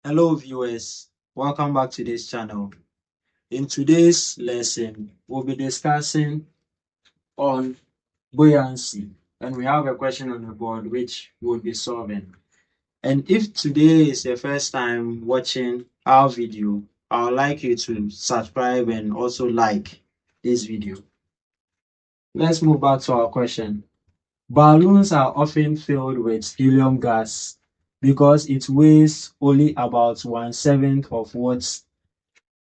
Hello viewers, welcome back to this channel. In today's lesson, we'll be discussing on buoyancy, and we have a question on the board which we'll be solving. And if today is the first time watching our video, I would like you to subscribe and also like this video. Let's move back to our question. Balloons are often filled with helium gas because it weighs only about 1/7 of what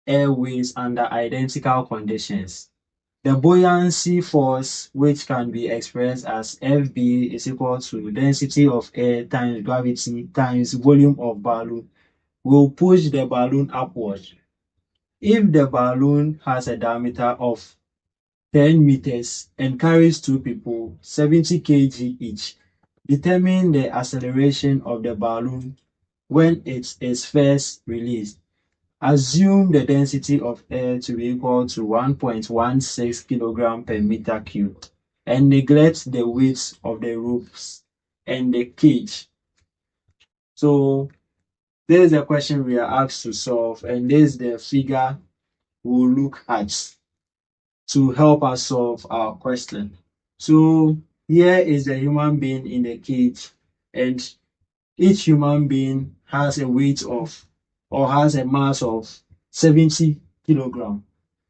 air weighs under identical conditions. The buoyancy force, which can be expressed as Fb is equal to density of air times gravity times volume of balloon, will push the balloon upward. If the balloon has a diameter of 10 meters and carries two people, 70 kg each, determine the acceleration of the balloon when it is first released. Assume the density of air to be equal to 1.16 kilogram per meter cubed and neglect the weight of the ropes and the cage. So this is the question we are asked to solve, and this is the figure we'll look at to help us solve our question. So here is the human being in the cage, and each human being has a weight of or has a mass of 70 kilogram,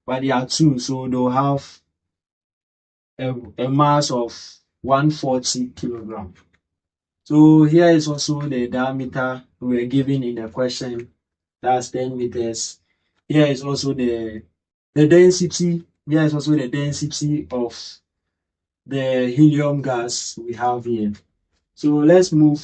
but they are two, so they'll have a mass of 140 kilogram. So here is also the diameter we were given in the question, that's 10 meters. Here is also the density. Here is also the density of the helium gas we have here. So let's move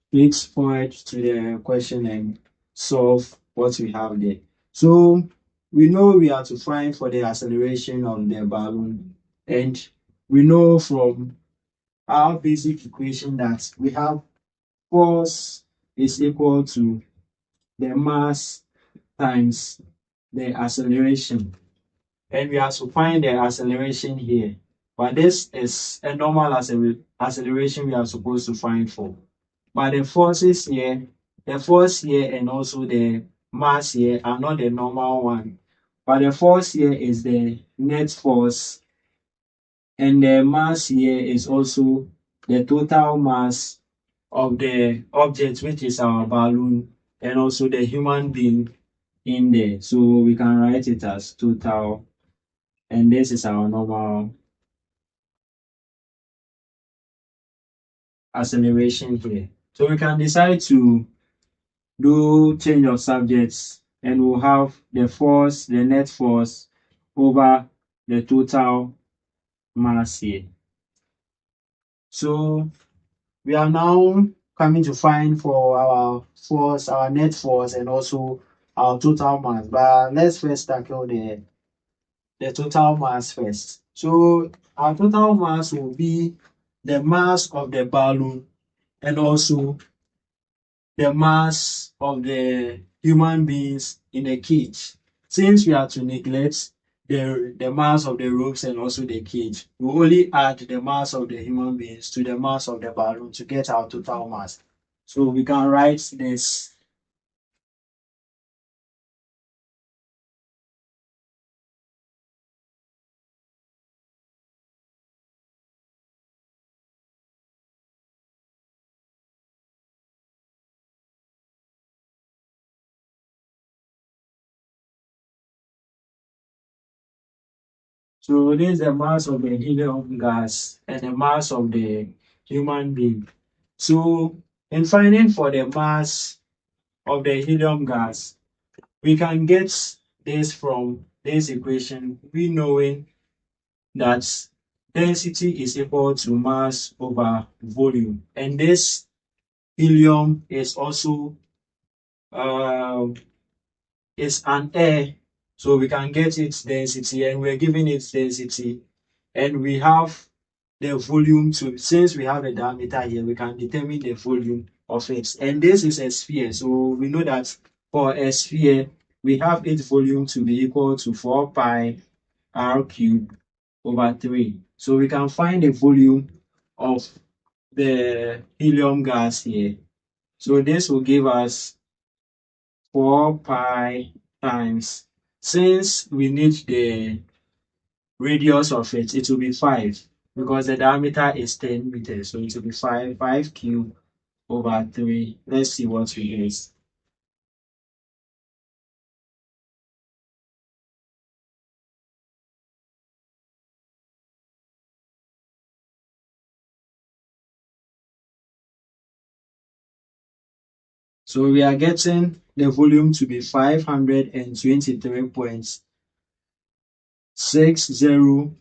straight forward to the question and solve what we have there. So we know we are to find for the acceleration of the balloon, and we know from our basic equation that we have force is equal to the mass times the acceleration, and we have to find the acceleration here. But this is a normal acceleration we are supposed to find for. But the forces here, the force here and also the mass here are not the normal one. But the force here is the net force, and the mass here is also the total mass of the object, which is our balloon, and also the human being in there. So we can write it as total, and this is our normal acceleration here. So we can decide to do change of subjects, and we'll have the force, the net force over the total mass here. So we are now coming to find for our force, our net force, and also our total mass. But let's first tackle the total mass first. So our total mass will be the mass of the balloon and also the mass of the human beings in a cage. Since we are to neglect the mass of the ropes and also the cage, we only add the mass of the human beings to the mass of the balloon to get our total mass. So we can write this. So this is the mass of the helium gas and the mass of the human being. So in finding for the mass of the helium gas, we can get this from this equation, we knowing that density is equal to mass over volume, and this helium is also um is an air, so we can get its density, and we're given its density, and we have the volume to, since we have a diameter here, we can determine the volume of it, and this is a sphere, so we know that for a sphere we have its volume to be equal to 4 pi r cubed over 3. So we can find the volume of the helium gas here. So this will give us 4 pi times, since we need the radius of it, it will be 5 because the diameter is 10 meters. So it will be 5 cubed over 3. Let's see what we get. So we are getting the volume to be 523.60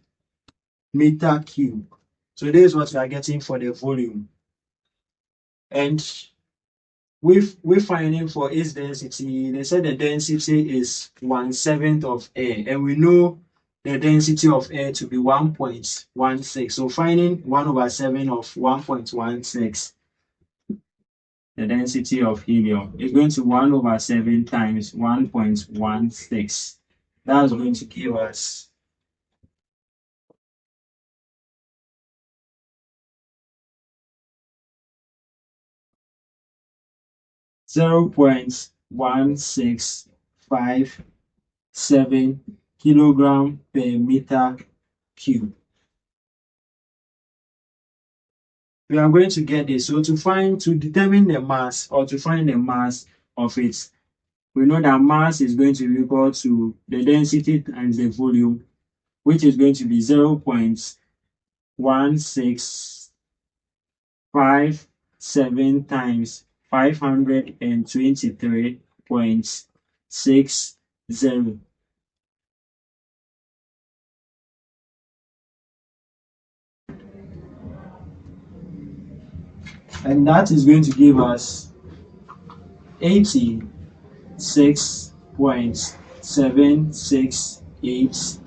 meter cube. So this is what we are getting for the volume. And we're finding for its density, they said the density is 1/7 of air, and we know the density of air to be 1.16. So finding 1/7 of 1.16, the density of helium is going to 1/7 times 1.16. That's going to give us 0.1657 kilogram per meter cube. We are going to get this. So to determine the mass, or to find the mass of it, we know that mass is going to be equal to the density times the volume, which is going to be 0.1657 times 523.60. And that is going to give us 86.768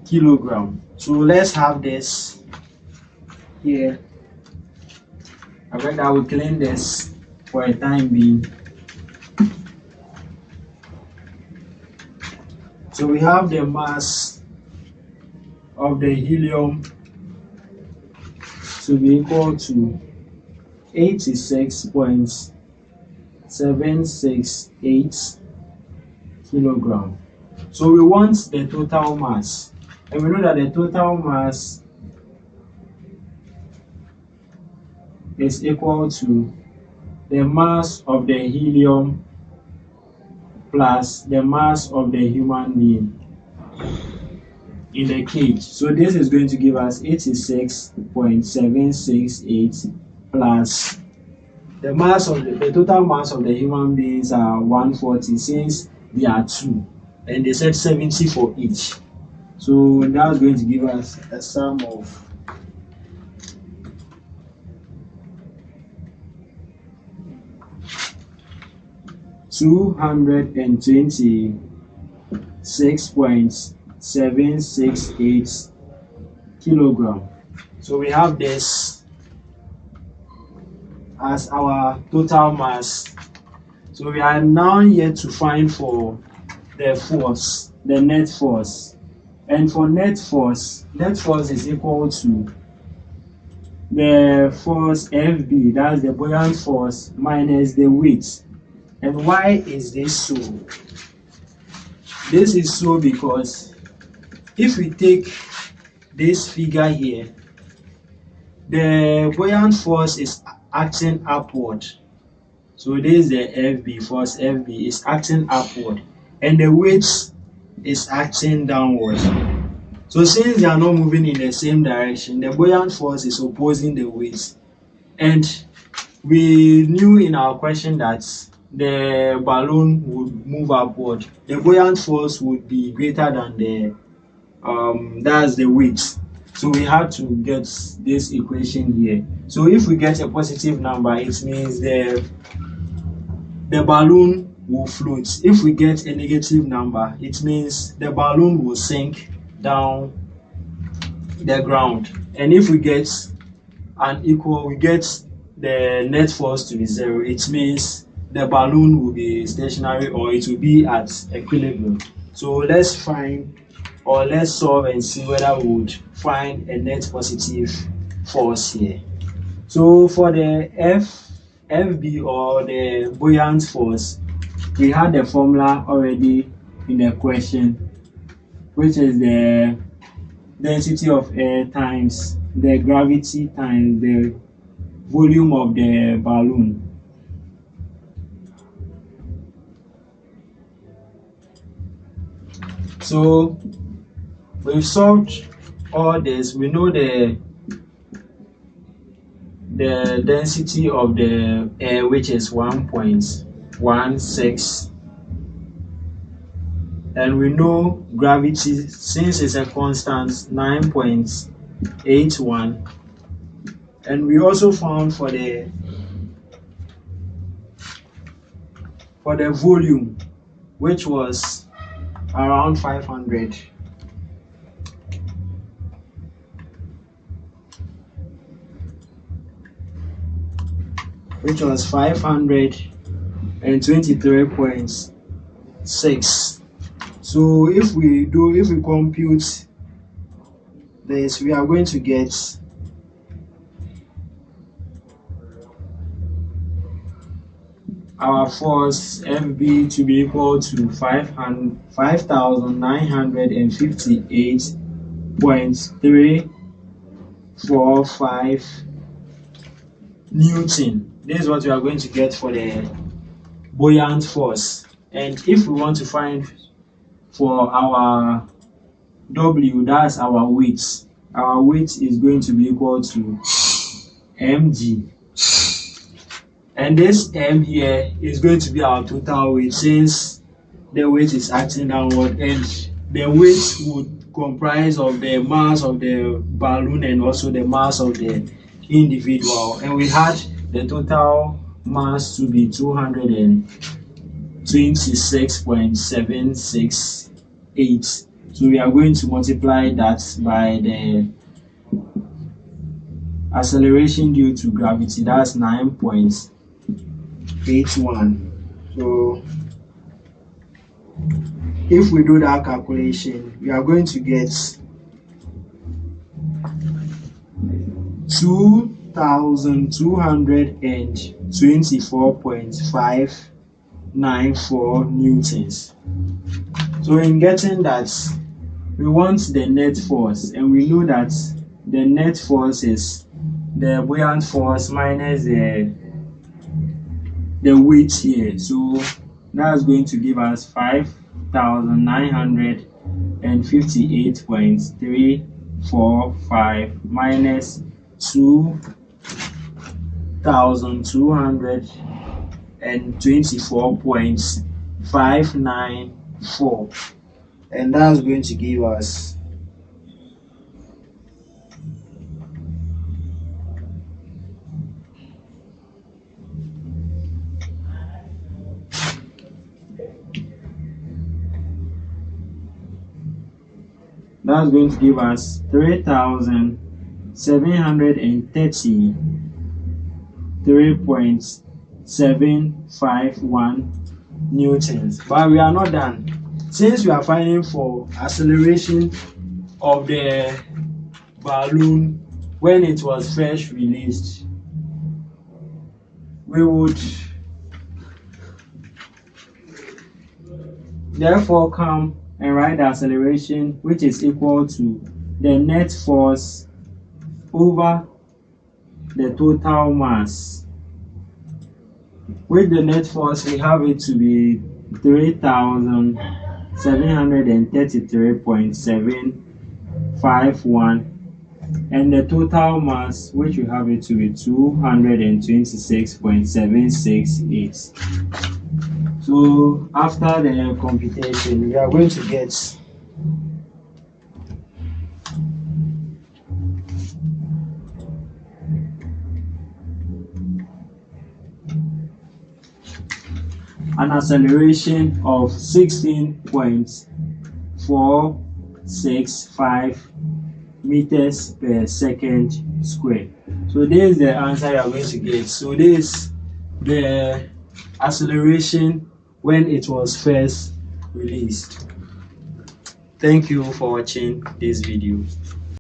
kilogram. So let's have this here. I bet I will clean this for a time being. So we have the mass of the helium to be equal to 86.768 kilogram. So we want the total mass, and we know that the total mass is equal to the mass of the helium plus the mass of the human being in the cage. So this is going to give us 86.768 plus the mass of the total mass of the human beings are 140, since they are 2, and they said 70 for each. So that's going to give us a sum of 226.768 kilogram. So we have this as our total mass. So we are now yet to find for the force, the net force. And for net force is equal to the force FB, that's the buoyant force, minus the weight. And why is this so? This is so because if we take this figure here, the buoyant force is acting upward. So this is the FB, force FB is acting upward, and the weight is acting downward. So since they are not moving in the same direction, the buoyant force is opposing the weight. And we knew in our question that the balloon would move upward. The buoyant force would be greater than the that's the weight. So we have to get this equation here. So if we get a positive number, it means the balloon will float. If we get a negative number, it means the balloon will sink down the ground. And if we get we get the net force to be 0, it means the balloon will be stationary, or it will be at equilibrium. So let's solve and see whether we would find a net positive force here. So for the FB, or the buoyant force, we had the formula already in the question, which is the density of air times the gravity times the volume of the balloon. So we've solved all this. We know the density of the air, which is 1.16, and we know gravity, since it's a constant, 9.81, and we also found for the volume, which was around 500. Which was 523.6. So if we compute this, we are going to get our force FB to be equal to 5,958.345 Newton. This is what we are going to get for the buoyant force. And if we want to find for our W, that's our weight. Our weight is going to be equal to mg. And this m here is going to be our total weight, since the weight is acting downward, and the weight would comprise of the mass of the balloon and also the mass of the individual. And we had the total mass to be 226.768. So we are going to multiply that by the acceleration due to gravity, that's 9.81. So if we do that calculation, we are going to get 2,224.594 newtons. So in getting that, we want the net force, and we know that the net force is the buoyant force minus the weight here. So that's going to give us 5,958.345 minus 2,224.594, and that's going to give us that's going to give us 3,733.751 newtons. But we are not done. Since we are finding for acceleration of the balloon when it was first released, we would therefore come and write the acceleration, which is equal to the net force over the total mass. With the net force, we have it to be 3,733.751, and the total mass, which we have it to be 226.768. So after the computation, we are going to get an acceleration of 16.465 meters per second square. So this is the answer you are going to get. So this is the acceleration when it was first released. Thank you for watching this video.